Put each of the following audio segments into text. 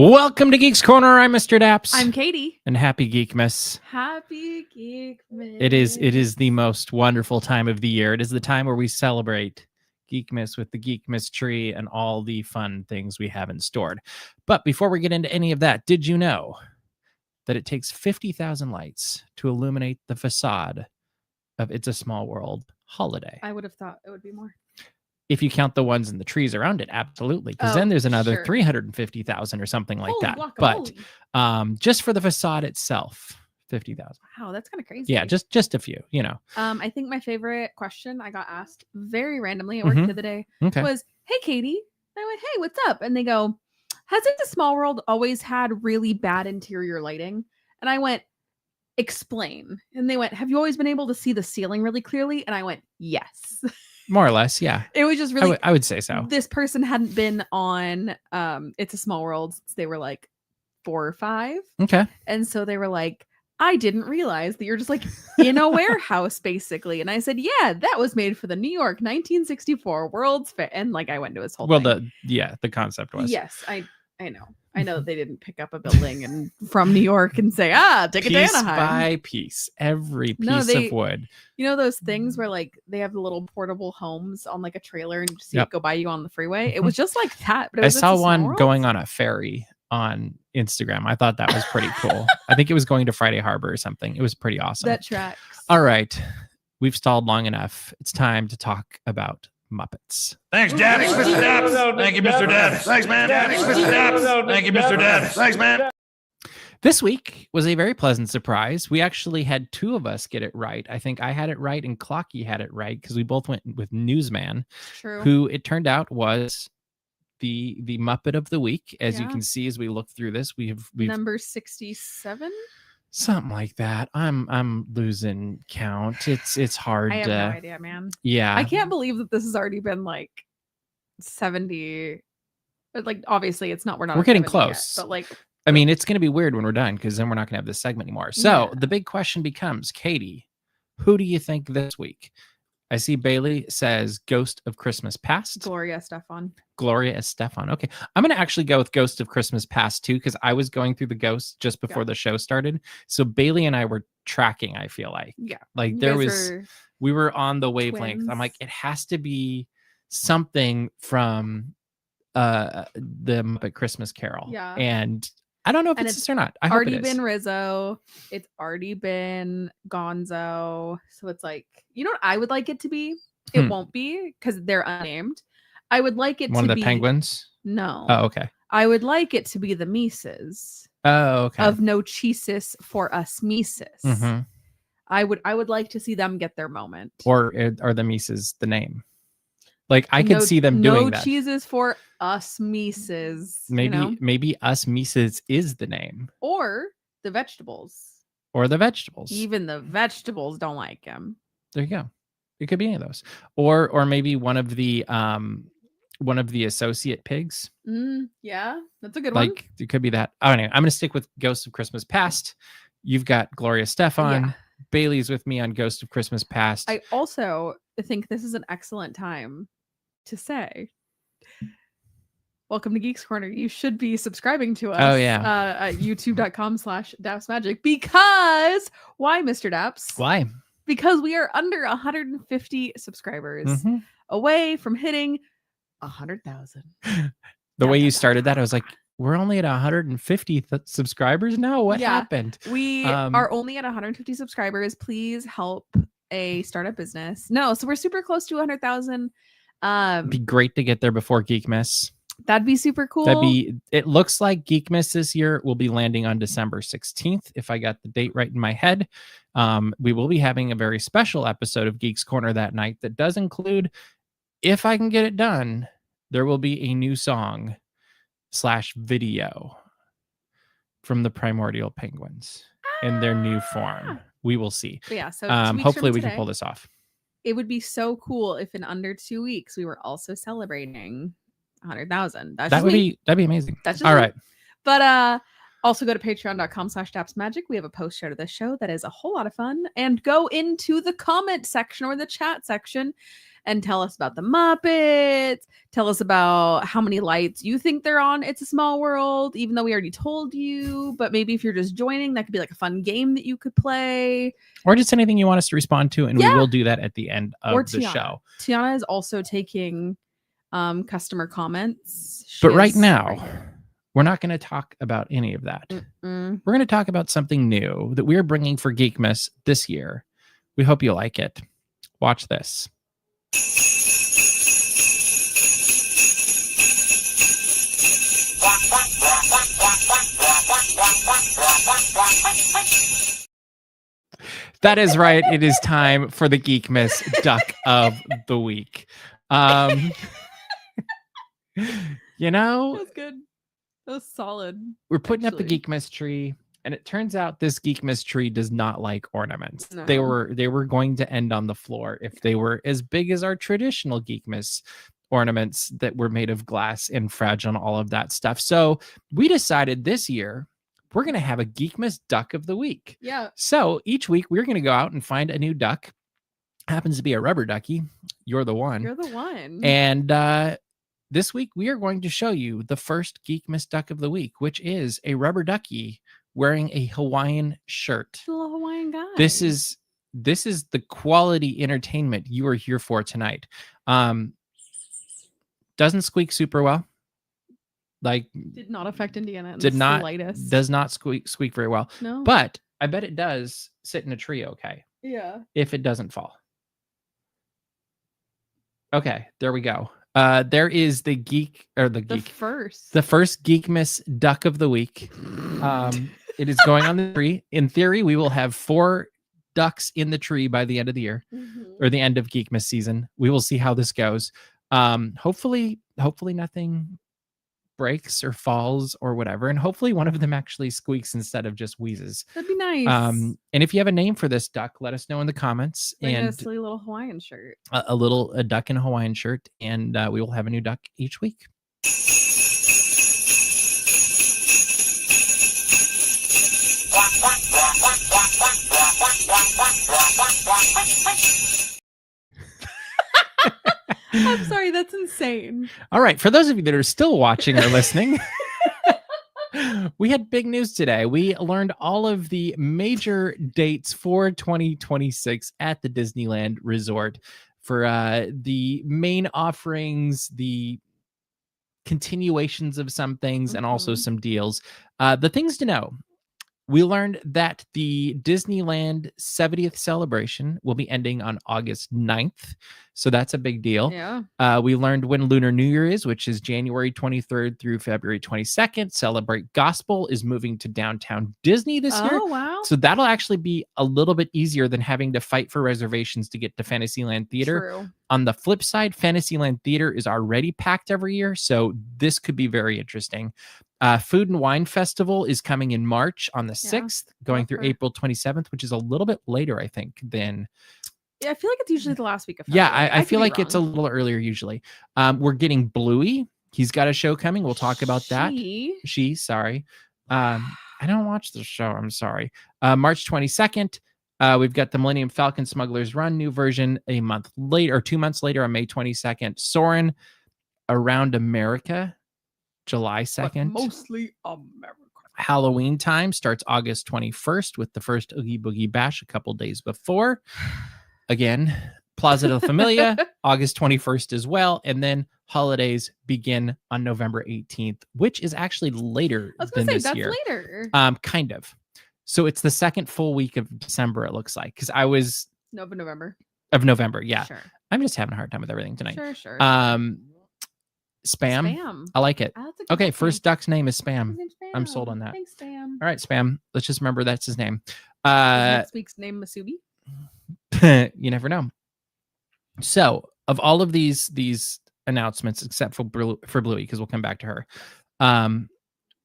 Welcome to Geeks Corner. I'm Mr. Daps. I'm Katie. And happy Geekmas. Happy Geekmas. It is the most wonderful time of the year. It is the time where we celebrate Geekmas with the Geekmas tree and all the fun things we have in store. But before we get into any of that, did you know that it takes 50,000 lights to illuminate the facade of It's a Small World holiday? I would have thought it would be more. If you count the ones in the trees around it, absolutely. Because then there's another 350,000 or something like that. But just for the facade itself, 50,000. Wow, that's kind of crazy. Yeah, just a few, you know. I think my favorite question I got asked very randomly at work the other day was, "Hey, Katie." And I went, "Hey, what's up?" And they go, "Has It's a Small World always had really bad interior lighting?" And I went, "Explain." And they went, "Have you always been able to see the ceiling really clearly?" And I went, "Yes." More or less, yeah. It was just really... I would say so. This person hadn't been on It's a Small World since they were like 4 or 5. Okay. And so they were like, "I didn't realize that you're just like in a warehouse, basically." And I said, "Yeah, that was made for the New York 1964 World's Fair." And like I went to his whole thing. The concept was. Yes, I know. I know that they didn't pick up a building and from New York and say, take it to Anaheim. Piece by piece, every piece of wood. You know those things where like they have the little portable homes on like a trailer and you see it go by you on the freeway? It was just like that. But I saw one going on a ferry on Instagram. I thought that was pretty cool. I think it was going to Friday Harbor or something. It was pretty awesome. That tracks. All right. We've stalled long enough. It's time to talk about Muppets. Thanks, Dad. Thanks, Mr. Daps. Thank you, Mr. Daps. Thanks, man. Thanks, Mr. Daps. Thank you, Mr. Daps. Thanks, man. This week was a very pleasant surprise. We actually had 2 of us get it right. I think I had it right and Clocky had it right because we both went with Newsman, who it turned out was the Muppet of the week. As you can see, as we look through this, we've number 67. Something like that. I'm losing count. It's hard. I have no idea, man. Yeah, I can't believe that this has already been like 70. Like, obviously, it's not. We're getting close, yet, but like, I mean, it's going to be weird when we're done because then we're not going to have this segment anymore. So the big question becomes, Katie, who do you think this week? I see Bailey says Ghost of Christmas Past. Gloria Estefan. Okay. I'm going to actually go with Ghost of Christmas Past too, because I was going through the ghosts just before the show started. So Bailey and I were tracking, I feel like. Yeah. Like we were on the wavelength. Twins. I'm like, it has to be something from the Muppet Christmas Carol. Yeah. And I don't know if it's this or not. I hope it is. Already been Rizzo. It's already been Gonzo. So it's like, you know what I would like it to be? It won't be because they're unnamed. I would like it to be... One of the penguins? No. Oh, okay. I would like it to be the Mises. Oh, okay. Of No Cheeses for Us Mises. Mm-hmm. I would like to see them get their moment. Or are the Mises the name? Like I could see them doing that. No Cheeses for Us Mises. Maybe Us Mises is the name. Or the vegetables. Even the vegetables don't like him. There you go. It could be any of those. Or maybe one of the associate pigs. Yeah, that's a good one. Like it could be that. Oh, anyway, I'm gonna stick with Ghost of Christmas Past. You've got Gloria Estefan. Yeah. Bailey's with me on Ghost of Christmas Past. I also think this is an excellent time to say, welcome to Geeks Corner. You should be subscribing to us. Oh, yeah. At youtube.com/DapsMagic. Because why, Mr. Daps? Why? Because we are under 150 subscribers away from hitting 100,000. The way you started that, I was like, we're only at 150 subscribers now? What happened? We are only at 150 subscribers. Please help a startup business. No, so we're super close to 100,000. It'd be great to get there before Geekmas. That'd be super cool. It looks like Geekmas this year will be landing on December 16th, if I got the date right in my head. We will be having a very special episode of Geeks Corner that night that does include, if I can get it done, there will be a new song / video from the Primordial Penguins in their new form. We will see. But yeah, so hopefully we can pull this off. It would be so cool if in under 2 weeks we were also celebrating 100,000. That'd be amazing. That's just all right. But also go to patreon.com/dapsmagic. We have a post show to this show that is a whole lot of fun. And go into the comment section or the chat section and tell us about the Muppets. Tell us about how many lights you think they're on It's a Small World, even though we already told you. But maybe if you're just joining, that could be like a fun game that you could play. Or just anything you want us to respond to, and we will do that at the end of the show. Tiana is also taking customer comments. But right now, we're not going to talk about any of that. We're going to talk about something new that we're bringing for Geekmas this year. We hope you like it. Watch this. That is right. It is time for the Geekmas Duck of the Week. You know, that was good. That was solid. We're putting up the Geekmas tree, and it turns out this Geekmas tree does not like ornaments. No. They were going to end on the floor if they were as big as our traditional Geekmas ornaments that were made of glass and fragile and all of that stuff. So we decided this year we're going to have a Geekmas Duck of the Week. Yeah. So each week we're going to go out and find a new duck. Happens to be a rubber ducky. You're the one. You're the one. And this week, we are going to show you the first Geekmas Duck of the Week, which is a rubber ducky wearing a Hawaiian shirt. The little Hawaiian guy. This is the quality entertainment you are here for tonight. Doesn't squeak super well. Like, did not affect Indiana. Does not squeak very well. No. But I bet it does sit in a tree okay. Yeah. If it doesn't fall. Okay, there we go. There is the first Geekmas Duck of the Week. It is going on the tree. In theory, we will have 4 ducks in the tree by the end of the year, or the end of Geekmas season. We will see how this goes. Hopefully nothing breaks or falls or whatever, and hopefully one of them actually squeaks instead of just wheezes. That'd be nice. And if you have a name for this duck, let us know in the comments. Like and a silly little Hawaiian shirt. A duck in a Hawaiian shirt, and we will have a new duck each week. I'm sorry, that's insane. All right, for those of you that are still watching or listening, we had big news today. We learned all of the major dates for 2026 at the Disneyland Resort for the main offerings, the continuations of some things, and also some deals. The things to know. We learned that the Disneyland 70th celebration will be ending on August 9th. So that's a big deal. Yeah. We learned when Lunar New Year is, which is January 23rd through February 22nd. Celebrate Gospel is moving to downtown Disney this year. Oh, wow. So that'll actually be a little bit easier than having to fight for reservations to get to Fantasyland Theater. True. On the flip side, Fantasyland Theater is already packed every year. So this could be very interesting. Food and Wine Festival is coming in March on the 6th, going through April 27th, which is a little bit later, I think, than... Yeah, I feel like it's usually the last week of February. Yeah, I feel like it's a little earlier usually. We're getting Bluey. He's got a show coming. We'll talk about that. Sorry. I don't watch the show. I'm sorry. March 22nd. We've got the Millennium Falcon Smuggler's Run new version a month later, or 2 months later on May 22nd. Soarin' Around America, July 2nd. But mostly America. Halloween time starts August 21st with the first Oogie Boogie Bash a couple days before. Again, Plaza de la Familia, August 21st as well. And then holidays begin on November 18th, which is actually later than this year. Later. Kind of. So it's the second full week of December, it looks like. Because I was... November. Of November, yeah. Sure. I'm just having a hard time with everything tonight. Sure. Spam. I like it. Okay, first duck's name is Spam. I'm sold on that. Thanks, Spam. All right, Spam. Let's just remember that's his name. Next week's name Masubi. You never know. So, of all of these announcements, except for Bluey, because we'll come back to her,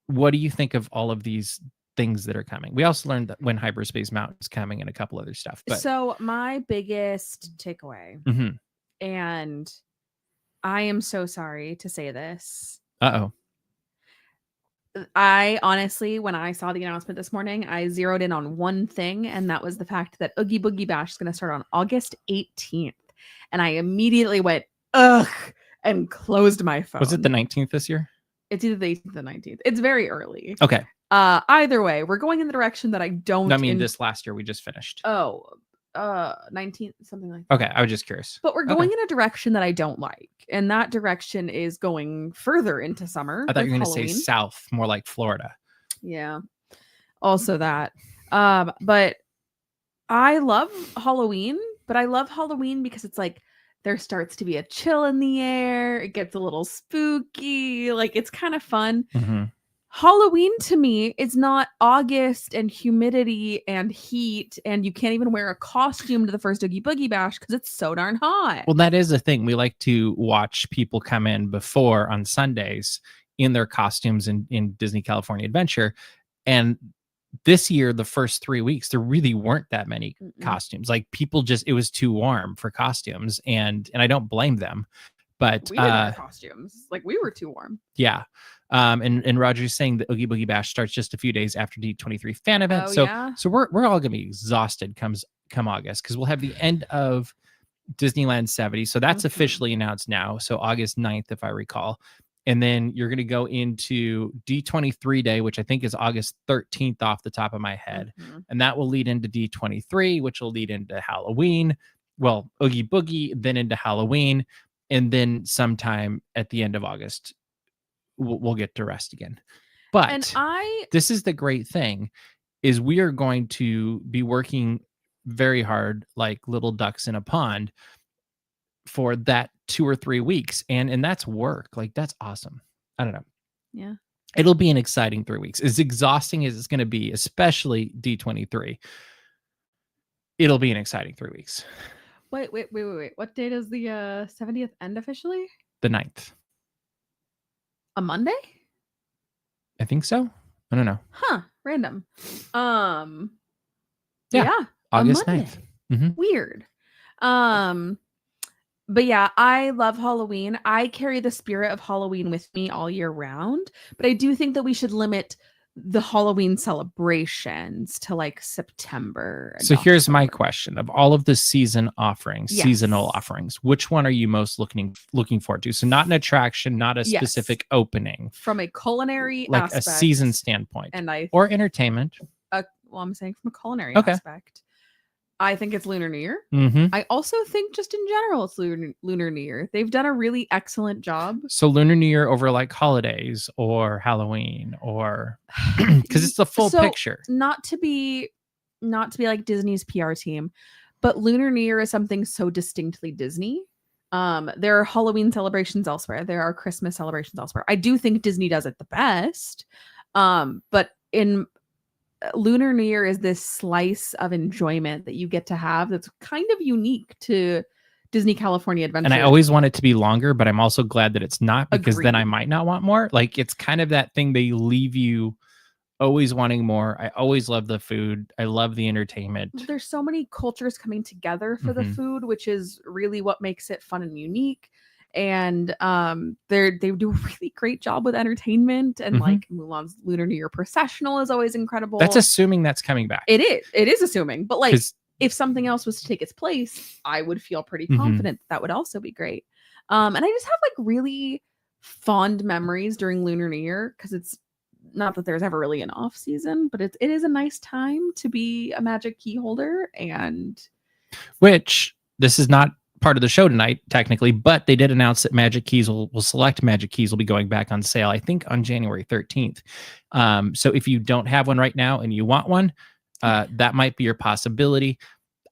what do you think of all of these things that are coming? We also learned that when Hyperspace Mountain is coming and a couple other stuff. But so my biggest takeaway, and I am so sorry to say this. I honestly, when I saw the announcement this morning, I zeroed in on one thing, and that was the fact that Oogie Boogie Bash is going to start on August 18th. and I immediately went, ugh, and closed my phone. Was it the 19th this year? It's either the 18th or the 19th. It's very early. Okay. Either way, we're going in the direction that I don't. I mean, this last year we just finished. 19th, something like that. Okay, I was just curious. But we're going in a direction that I don't like, and that direction is going further into summer. I thought you were going to say south, more like Florida. Yeah, also that. But I love Halloween, but I love Halloween because it's like there starts to be a chill in the air. It gets a little spooky. Like, it's kind of fun. Mm-hmm. Halloween to me is not August and humidity and heat, and you can't even wear a costume to the first Oogie Boogie Bash because it's so darn hot. Well, that is the thing. We like to watch people come in before on Sundays in their costumes in Disney California Adventure. And this year, the first 3 weeks, there really weren't that many costumes. Like, people just, it was too warm for costumes, and I don't blame them. But we didn't have costumes. Like, we were too warm. Yeah. And Roger's saying the Oogie Boogie Bash starts just a few days after D23 fan event. So we're all gonna be exhausted come August, because we'll have the end of Disneyland 70. So that's officially announced now. So August 9th, if I recall. And then you're gonna go into D23 day, which I think is August 13th off the top of my head. And that will lead into D23, which will lead into Halloween. Well, Oogie Boogie, then into Halloween. And then sometime at the end of August, we'll get to rest again. But this is the great thing, is we are going to be working very hard, like little ducks in a pond, for that 2 or 3 weeks. And that's work. Like, that's awesome. I don't know. Yeah. It'll be an exciting 3 weeks. As exhausting as it's going to be, especially D23, it'll be an exciting 3 weeks. Wait. What date is the 70th end officially? The 9th. A Monday? I think so. I don't know. Huh. Random. Yeah. August 9th. Mm-hmm. Weird. But yeah, I love Halloween. I carry the spirit of Halloween with me all year round, but I do think that we should limit the Halloween celebrations to like September. So here's my question: of all of the seasonal offerings, which one are you most looking forward to? So not an attraction, not a specific opening, from a culinary like aspect, a season standpoint, and or entertainment. Well, I'm saying from a culinary aspect. I think it's Lunar New Year. Mm-hmm. I also think just in general, it's Lunar New Year. They've done a really excellent job. So Lunar New Year over like holidays or Halloween, or because it's the full picture. Not to be like Disney's PR team, but Lunar New Year is something so distinctly Disney. There are Halloween celebrations elsewhere. There are Christmas celebrations elsewhere. I do think Disney does it the best. But in Lunar New Year is this slice of enjoyment that you get to have that's kind of unique to Disney California Adventure. And I always want it to be longer, but I'm also glad that it's not, because then I might not want more. Like, it's kind of that thing they leave you always wanting more. I always love the food. I love the entertainment. There's so many cultures coming together for the food, which is really what makes it fun and unique. And they do a really great job with entertainment, and like Mulan's Lunar New Year processional is always incredible. That's assuming that's coming back. It is assuming, but like if something else was to take its place, I would feel pretty confident that would also be great. And I just have like really fond memories during Lunar New Year, because it's not that there's ever really an off season, but it is a nice time to be a magic key holder. And which, this is not part of the show tonight technically, but they did announce that Magic Keys select Magic Keys will be going back on sale, I think on January 13th. So if you don't have one right now and you want one, that might be your possibility.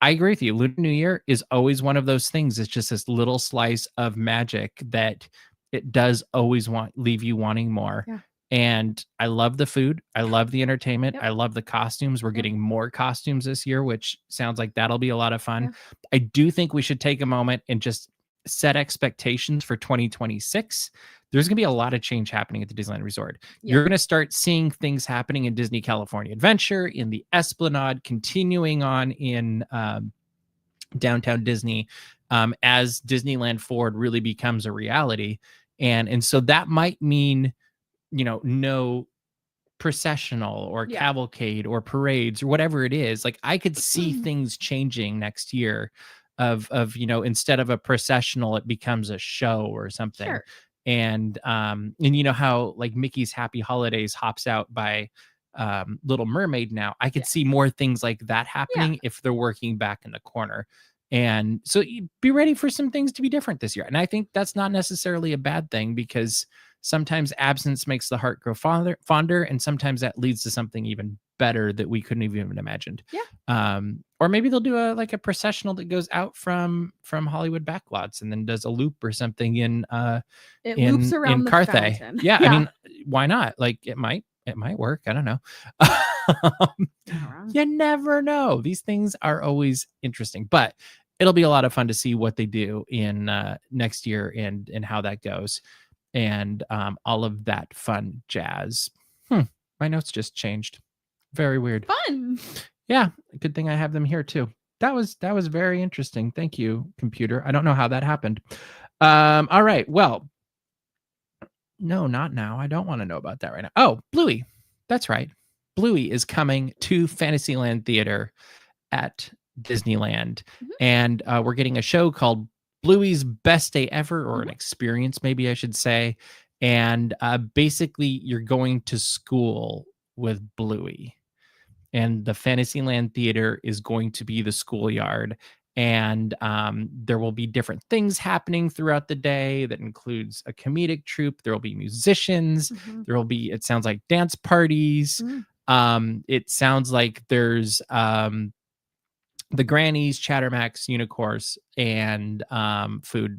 I agree with you. Lunar New Year is always one of those things. It's just this little slice of magic that it does always leave you wanting more. Yeah. And I love the food. I love the entertainment. I love the costumes. We're getting more costumes this year, which sounds like that'll be a lot of fun. I do think we should take a moment and just set expectations for 2026. There's going to be a lot of change happening at the Disneyland Resort. You're going to start seeing things happening in Disney California Adventure, in the Esplanade, continuing on in downtown Disney, as Disneyland Forward really becomes a reality. And so that might mean, no processional or cavalcade or parades or whatever it is. Like, I could see things changing next year instead of a processional, it becomes a show or something. Sure. And you know how like Mickey's Happy Holidays hops out by Little Mermaid now. I could see more things like that happening if they're working back in the corner. And so be ready for some things to be different this year. And I think that's not necessarily a bad thing, because sometimes absence makes the heart grow fonder, and sometimes that leads to something even better that we couldn't have even imagined. Or maybe they'll do a processional that goes out from Hollywood backlots and then does a loop or something in loops around in the Carthay. fountain. Yeah, I mean, why not? Like it might work. I don't know. You never know. These things are always interesting, but it'll be a lot of fun to see what they do in next year and how that goes, and all of that fun jazz. My notes just changed. Very weird. Fun. Yeah, good thing I have them here too. That was very interesting. Thank you, computer. I don't know how that happened. All right. Well, no, not now. I don't want to know about that right now. Oh, Bluey. That's right. Bluey is coming to Fantasyland Theater at Disneyland. And we're getting a show called Bluey's Best Day Ever, or an experience, maybe I should say. And basically, you're going to school with Bluey. And the Fantasyland Theater is going to be the schoolyard. And there will be different things happening throughout the day that includes a comedic troupe. There will be musicians. There will be, it sounds like, dance parties. It sounds like there's the Grannies, Chattermax, Unicorns, and food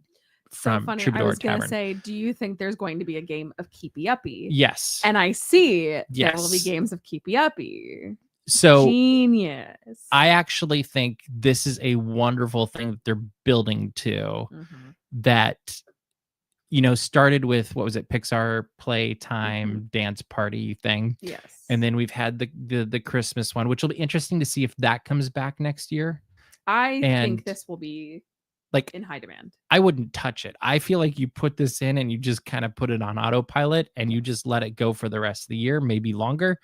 from Troubadour I was going Tavern. to say, do you think there's going to be a game of Keepy Uppy? Yes. And I see there will be games of Keepy Uppy. So genius. I actually think this is a wonderful thing that they're building to, that, started with, what was it, Pixar Playtime dance party thing. Yes. And then we've had the Christmas one, which will be interesting to see if that comes back next year. I think this will be like in high demand. I wouldn't touch it. I feel like you put this in and you just kind of put it on autopilot and you just let it go for the rest of the year, maybe longer.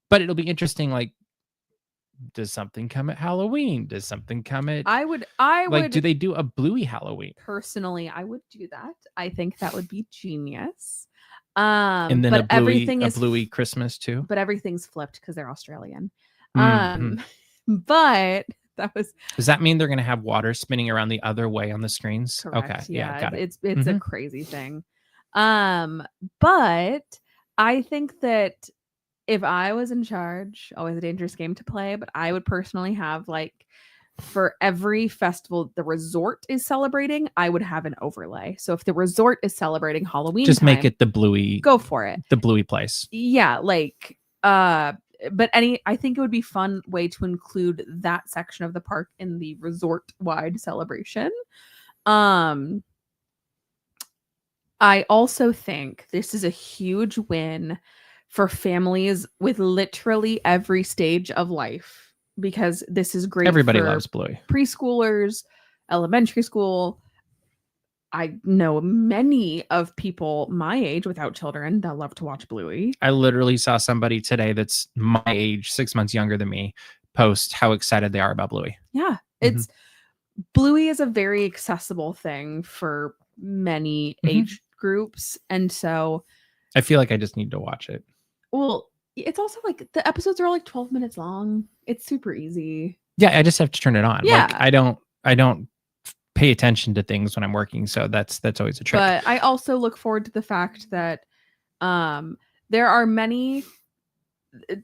But it'll be interesting. Like, does something come at Halloween? Does something come at? I would. Do they do a Bluey Halloween? Personally, I would do that. I think that would be genius. And then but everything a is Bluey Christmas too. But everything's flipped because they're Australian. But that was. Does that mean they're going to have water spinning around the other way on the screens? Correct. Okay. Yeah, got it. It's a crazy thing. But I think that if I was in charge, always a dangerous game to play, but I would personally have, like, for every festival the resort is celebrating, I would have an overlay. So if the resort is celebrating Halloween, just make it the Bluey. Go for it. The Bluey place. Yeah, like but I think it would be fun way to include that section of the park in the resort wide celebration. I also think this is a huge win for families with literally every stage of life, because this is great. Everybody for loves Bluey. Preschoolers, elementary school. I know many of people my age without children that love to watch Bluey. I literally saw somebody today that's my age, 6 months younger than me, post how excited they are about Bluey. Yeah, it's Bluey is a very accessible thing for many age groups, and so I feel like I just need to watch it. Well, it's also like the episodes are all like 12 minutes long. It's super easy. Yeah, I just have to turn it on. Yeah. Like, I don't pay attention to things when I'm working, so that's always a trick. But I also look forward to the fact that there are many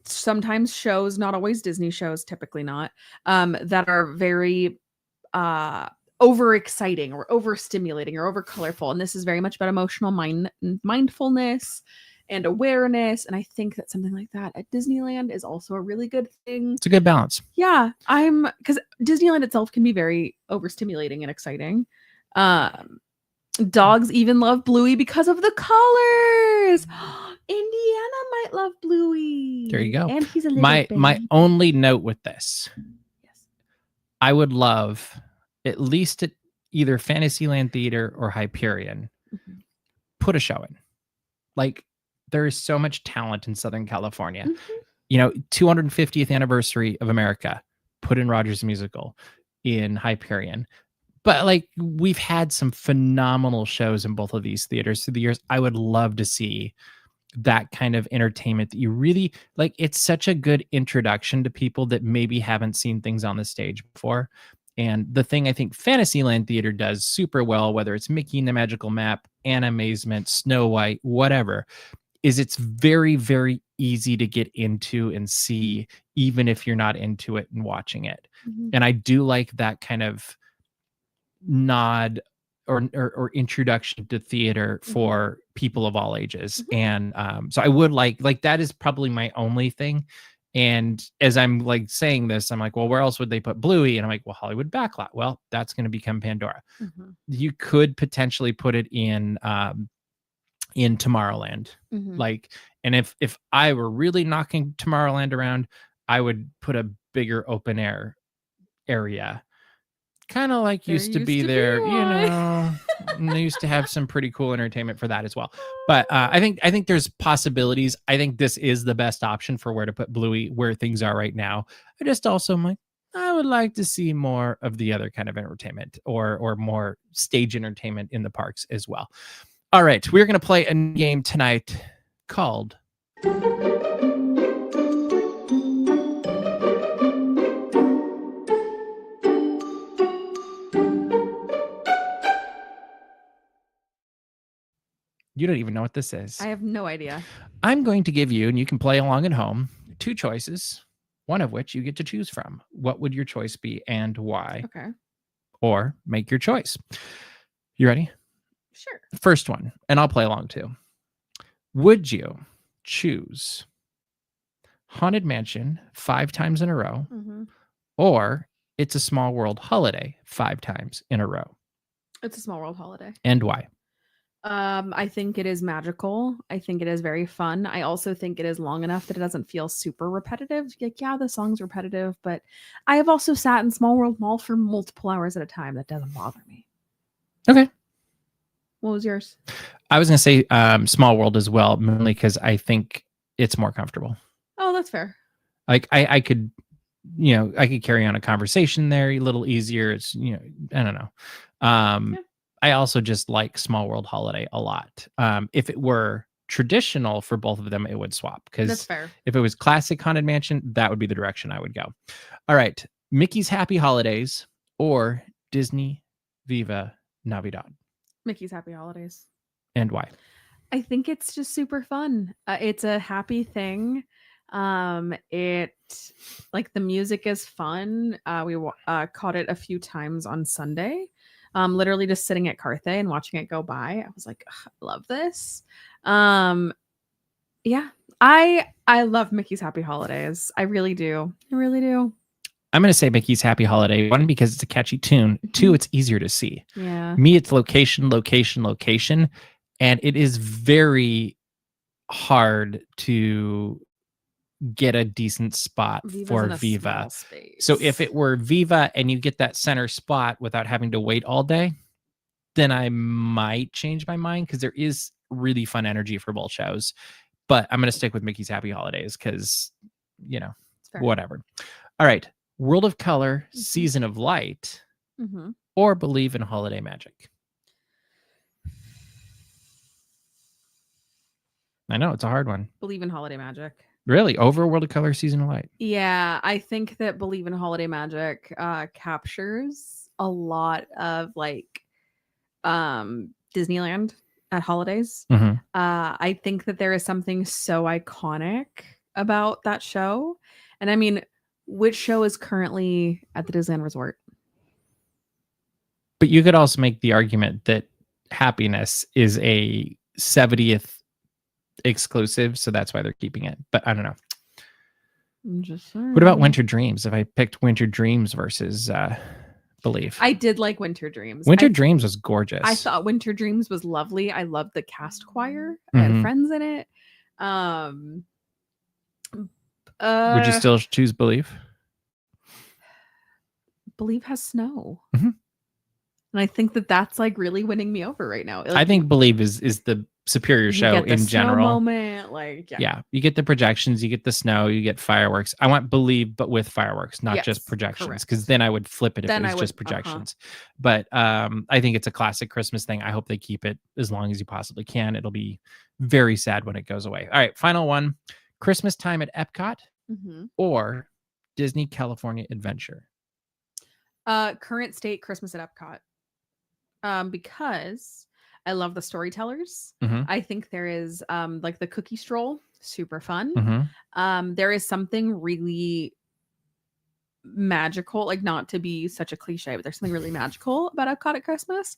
sometimes shows, not always Disney shows, typically not, that are very over exciting or overstimulating or over colorful, and this is very much about emotional mindfulness and awareness, and I think that something like that at Disneyland is also a really good thing. It's a good balance. Yeah, because Disneyland itself can be very overstimulating and exciting. Dogs even love Bluey because of the colors. Indiana might love Bluey. There you go. And he's a little my only note with this. Yes. I would love, at least at either Fantasyland Theater or Hyperion, put a show in. Like, there is so much talent in Southern California. 250th anniversary of America, put in Rogers Musical. in Hyperion. But like we've had some phenomenal shows in both of these theaters through the years. I would love to see that kind of entertainment that you really like. It's such a good introduction to people that maybe haven't seen things on the stage before. And the thing I think Fantasyland Theater does super well, whether it's Mickey and the Magical Map, Animazement, Snow White, whatever, is it's very, very easy to get into and see, even if you're not into it and watching it. Mm-hmm. And I do like that kind of nod or introduction to theater for people of all ages. And so I would like that is probably my only thing. And as I'm like saying this, I'm like, well, where else would they put Bluey? And I'm like, well, Hollywood Backlot. Well, that's going to become Pandora. You could potentially put it in Tomorrowland. Like, and if I were really knocking Tomorrowland around, I would put a bigger open air area. Kind of like used to be there, you know. And they used to have some pretty cool entertainment for that as well. But I think there's possibilities. I think this is the best option for where to put Bluey, where things are right now. I just also am like, I would like to see more of the other kind of entertainment or more stage entertainment in the parks as well. All right, we're going to play a game tonight called You don't even know what this is. I have no idea. I'm going to give you, and you can play along at home, 2 choices, one of which you get to choose from. What would your choice be and why? Okay. Or make your choice. You ready? Sure. First one, and I'll play along too. Would you choose Haunted Mansion 5 times in a row, or It's a Small World Holiday 5 times in a row? It's a Small World Holiday. And why? I think it is magical. I think it is very fun. I also think it is long enough that it doesn't feel super repetitive. Like, yeah, the song's repetitive, but I have also sat in Small World Mall for multiple hours at a time. That doesn't bother me. Okay. What was yours? I was going to say Small World as well, mainly because I think it's more comfortable. Oh, that's fair. Like I could, I could carry on a conversation there a little easier. It's, I don't know. Yeah. I also just like Small World Holiday a lot. If it were traditional for both of them, it would swap. Because that's fair. If it was classic Haunted Mansion, that would be the direction I would go. All right. Mickey's Happy Holidays or Disney Viva Navidad? Mickey's Happy Holidays. And why? I think it's just super fun. It's a happy thing. It like the music is fun. We caught it a few times on Sunday. Literally just sitting at Carthay and watching it go by. I was like, I love this. Yeah, I love Mickey's Happy Holidays. I really do. I really do. I'm going to say Mickey's Happy Holiday. 1, because it's a catchy tune. 2, it's easier to see. Yeah. Me, it's location, location, location. And it is very hard to get a decent spot for Viva. So if it were Viva and you get that center spot without having to wait all day, then I might change my mind, because there is really fun energy for both shows. But I'm going to stick with Mickey's Happy Holidays because, whatever. All right. World of Color, Season of Light, or Believe in Holiday Magic? I know, it's a hard one. Believe in Holiday Magic. Really? Over World of Color, Season of Light? Yeah, I think that Believe in Holiday Magic captures a lot of like Disneyland at holidays. I think that there is something so iconic about that show. And I mean, which show is currently at the Disneyland Resort? But you could also make the argument that Happiness is a 70th exclusive, so that's why they're keeping it. But I don't know. I'm just saying. What about Winter Dreams? If I picked Winter Dreams versus Believe. I did like Winter Dreams. Winter Dreams was gorgeous. I thought Winter Dreams was lovely. I loved the cast choir. I had friends in it. Would you still choose Believe? Believe has snow. And I think that that's like really winning me over right now. Like, I think Believe is the superior show get the in snow general. moment, like yeah, you get the projections, you get the snow, you get fireworks. I want Believe, but with fireworks, not Yes, just projections, correct. because then I would flip it if Then it I was would- just projections. But I think it's a classic Christmas thing. I hope they keep it as long as you possibly can. It'll be very sad when it goes away. All right, final one: Christmas time at Epcot Mhm. or Disney California Adventure. Current state Christmas at Epcot. Because I love the storytellers. Mhm. I think there is like the cookie stroll, super fun. Mhm. There is something really magical, like not to be such a cliche, but there's something really magical about Epcot at Christmas.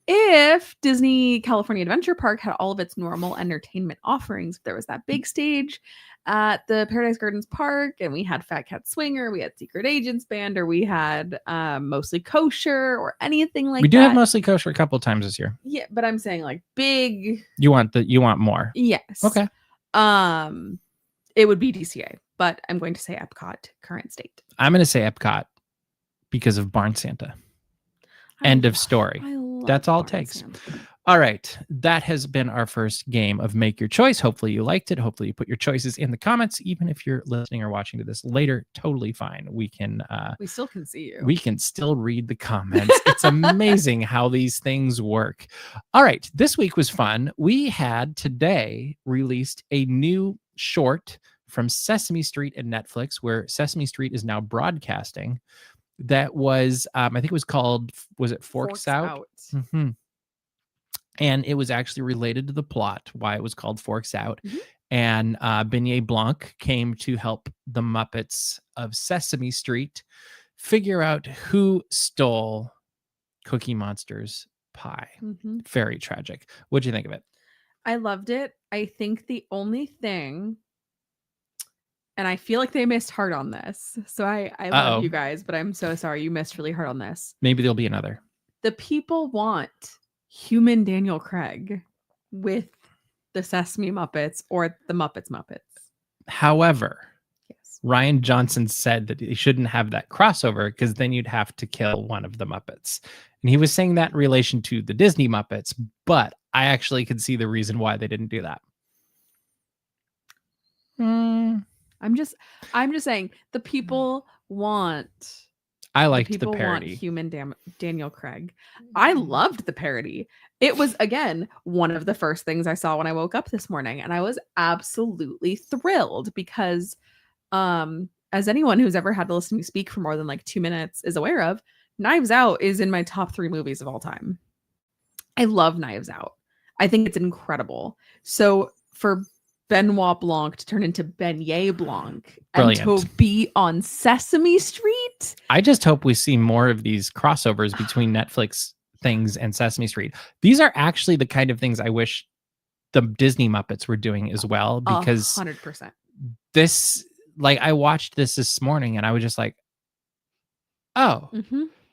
If Disney California Adventure Park had all of its normal entertainment offerings, there was that big stage at the Paradise Gardens Park, and we had Fat Cat Swinger, we had Secret Agents Band, or we had Mostly Kosher, or anything like that. We do have Mostly Kosher a couple times this year. Yeah, but I'm saying like big. You want more. Yes. Okay. It would be DCA, but I'm going to say Epcot current state. I'm going to say Epcot because of Barn Santa. End of story. That's all it takes. All right. That has been our first game of Make Your Choice. Hopefully you liked it. Hopefully you put your choices in the comments. Even if you're listening or watching to this later, totally fine. We still can see you. We can still read the comments. It's amazing how these things work. All right. This week was fun. We had today released a new short from Sesame Street and Netflix, where Sesame Street is now broadcasting. That was, I think it was called, was it Forks Out? Mm-hmm. And it was actually related to the plot, why it was called Forks Out. Mm-hmm. And Beignet Blanc came to help the Muppets of Sesame Street figure out who stole Cookie Monster's pie. Mm-hmm. Very tragic. What'd you think of it? I loved it. I think the only thing, and I feel like they missed hard on this. So I love you guys, but I'm so sorry you missed really hard on this. Maybe there'll be another. The people want human Daniel Craig with the Sesame Muppets or the Muppets. However, yes, Ryan Johnson said that he shouldn't have that crossover because then you'd have to kill one of the Muppets. And he was saying that in relation to the Disney Muppets, but I actually could see the reason why they didn't do that. I'm just saying the people want. I liked the parody. Want human Daniel Craig. I loved the parody. It was, again, one of the first things I saw when I woke up this morning, and I was absolutely thrilled because, as anyone who's ever had to listen to me speak for more than like 2 minutes is aware of, Knives Out is in my top 3 movies of all time. I love Knives Out. I think it's incredible. So for Benoit Blanc to turn into Beignet Blanc and to be on Sesame Street. I just hope we see more of these crossovers between Netflix things and Sesame Street. These are actually the kind of things I wish the Disney Muppets were doing as well, because 100%. This, like, I watched this morning and I was just like, oh,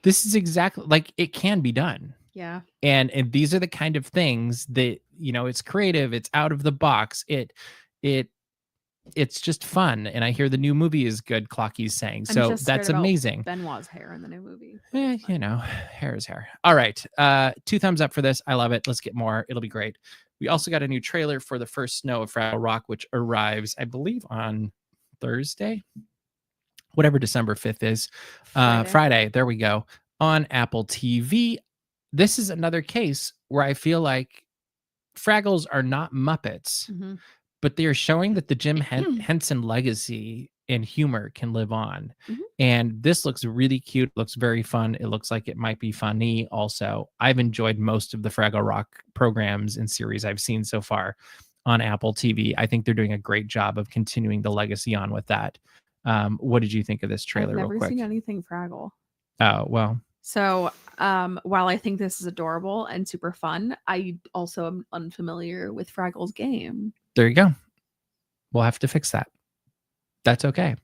this is exactly like it can be done. Yeah. And these are the kind of things that, you know, it's creative, it's out of the box. It's just fun. And I hear the new movie is good, Clocky's saying. So that's amazing. Benoit's hair in the new movie. You know, hair is hair. All right. 2 thumbs up for this. I love it. Let's get more. It'll be great. We also got a new trailer for the first snow of Fraggle Rock, which arrives, I believe, on Thursday, whatever December 5th is. Friday. There we go. On Apple TV. This is another case where I feel like Fraggles are not Muppets, but they are showing that the Jim Henson legacy and humor can live on. And this looks really cute. Looks very fun. It looks like it might be funny also. I've enjoyed most of the Fraggle Rock programs and series I've seen so far on Apple TV. I think they're doing a great job of continuing the legacy on with that. What did you think of this trailer? I've never real quick? seen anything Fraggle. Oh, well. So while I think this is adorable and super fun, I also am unfamiliar with Fraggle's game. There you go. We'll have to fix that. That's okay.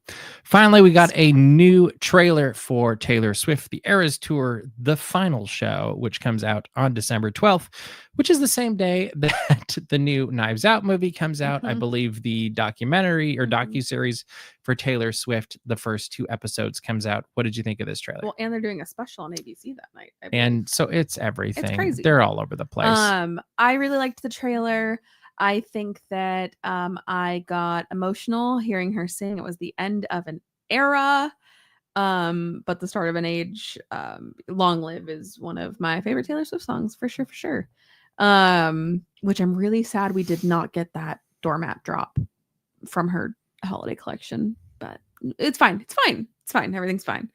Finally, we got a new trailer for Taylor Swift, the Eras Tour, the final show, which comes out on December 12th, which is the same day that the new Knives Out movie comes out. I believe the documentary or docuseries for Taylor Swift, the first 2 episodes, comes out. What did you think of this trailer? Well, and they're doing a special on ABC that night. And so it's everything. It's crazy. They're all over the place. I really liked the trailer. I think that I got emotional hearing her sing. It was the end of an era, but the start of an age. Long Live is one of my favorite Taylor Swift songs, for sure, for sure. Which I'm really sad we did not get that doormat drop from her holiday collection, but it's fine. It's fine. It's fine. Everything's fine.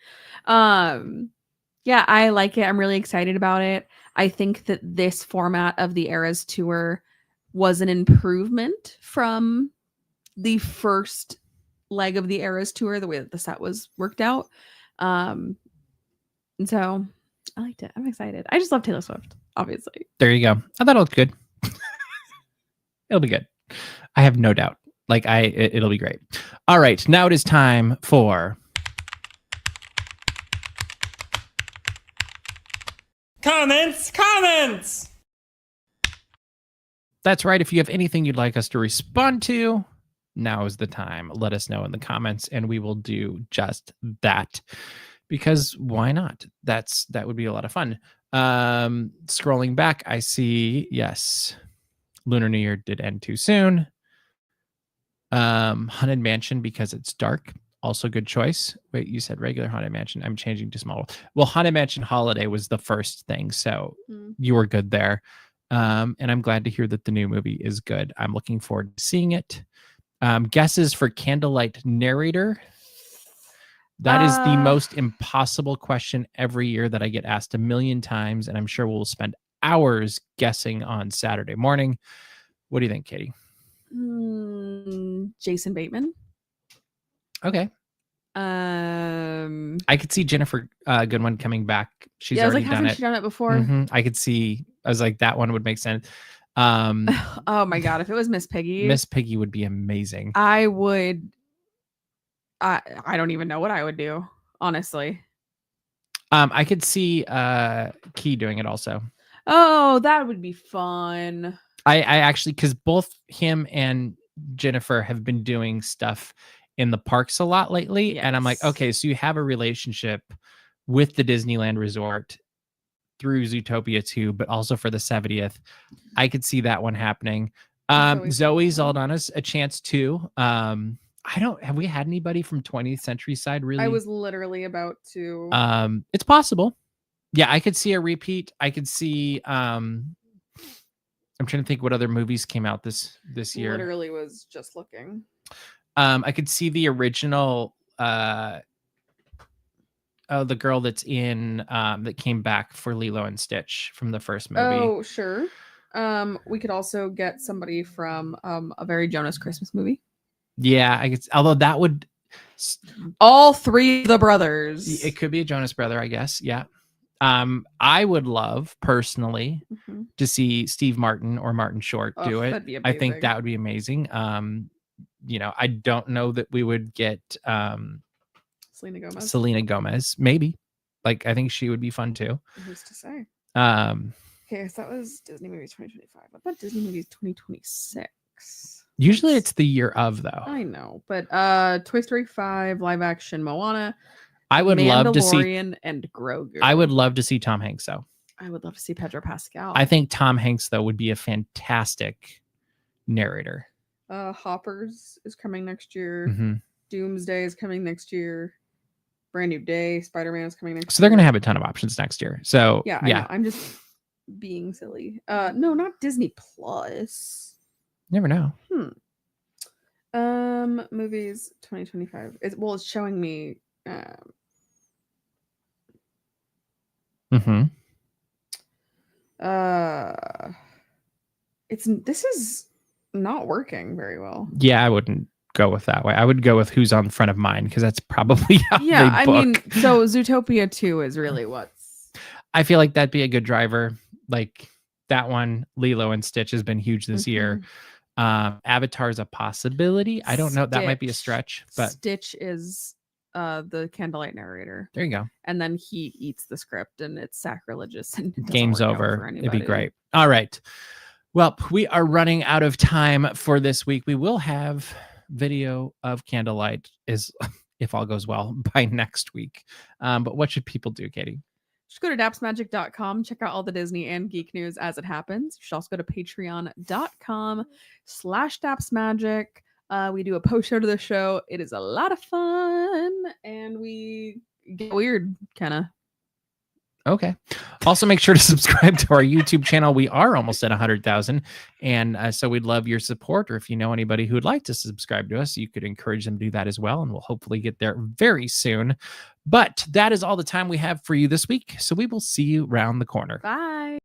Yeah, I like it. I'm really excited about it. I think that this format of the Eras Tour was an improvement from the first leg of the Eras Tour, the way that the set was worked out. And so I liked it. I'm excited. I just love Taylor Swift, obviously. There you go. I thought it looked good. It'll be good. I have no doubt. It'll be great. All right. Now it is time for Comments! That's right. If you have anything you'd like us to respond to, now is the time. Let us know in the comments and we will do just that. Because why not? That would be a lot of fun. Scrolling back, I see, yes, Lunar New Year did end too soon. Haunted Mansion because it's dark. Also good choice. Wait, you said regular Haunted Mansion. I'm changing to small. Well, Haunted Mansion Holiday was the first thing. So you were good there. And I'm glad to hear that the new movie is good. I'm looking forward to seeing it. Guesses for Candlelight Narrator. That is the most impossible question every year that I get asked 1,000,000 times. And I'm sure we'll spend hours guessing on Saturday morning. What do you think, Katie? Jason Bateman. Okay. I could see Jennifer Goodwin coming back. She's already done it. Hasn't she done it before? I could see. I was like, that one would make sense. Oh my God. If it was Miss Piggy. Miss Piggy would be amazing. I would. I don't even know what I would do, honestly. I could see Key doing it also. Oh, that would be fun. I actually, because both him and Jennifer have been doing stuff in the parks a lot lately. Yes. And I'm like, okay, so you have a relationship with the Disneyland Resort through Zootopia 2, but also for the 70th. I could see that one happening. Zoe Saldana's a chance too. Have we had anybody from 20th Century Side really? I was literally about to. It's possible. Yeah, I could see a repeat. I could see I'm trying to think what other movies came out this year. Literally was just looking. I could see the original the girl that's in that came back for Lilo and Stitch from the first movie. Oh, sure. We could also get somebody from a very Jonas Christmas movie. Yeah, I could, although that would all 3 of the brothers. It could be a Jonas brother, I guess. Yeah. I would love personally to see Steve Martin or Martin Short do it. I think that would be amazing. I don't know that we would get Selena Gomez. Maybe. I think she would be fun too. Who's to say? Okay, so that was Disney movies 2025. What about Disney movies 2026? Usually it's the year of, though. I know, but Toy Story 5, live action Moana. I would love to see and Grogu. I would love to see Tom Hanks, though. I would love to see Pedro Pascal. I think Tom Hanks, though, would be a fantastic narrator. Hoppers is coming next year. Doomsday is coming next year. Brand New Day, Spider-Man is coming next year. So they're going to have a ton of options next year. So yeah. I know. I'm just being silly. No, not Disney Plus. Never know. Movies 2025. It's showing me. This is not working very well. Yeah, I wouldn't go with that way. I would go with who's on front of mind because that's probably how they book. I mean, so Zootopia 2 is really what's. I feel like that'd be a good driver. Like that one, Lilo and Stitch has been huge this year. Avatar's a possibility. I don't know. That might be a stretch, but Stitch is the candlelight narrator. There you go. And then he eats the script, and it's sacrilegious. And game's over. It'd be great. All right. Well, we are running out of time for this week. We will have video of candlelight, if all goes well, by next week. But what should people do, Katie? Just go to dapsmagic.com, check out all the Disney and geek news as it happens. You should also go to patreon.com/dapsmagic. We do a post show to the show. It is a lot of fun, and we get weird, kind of. Okay. Also, make sure to subscribe to our YouTube channel. We are almost at 100,000. And so we'd love your support. Or if you know anybody who would like to subscribe to us, you could encourage them to do that as well. And we'll hopefully get there very soon. But that is all the time we have for you this week. So we will see you around the corner. Bye.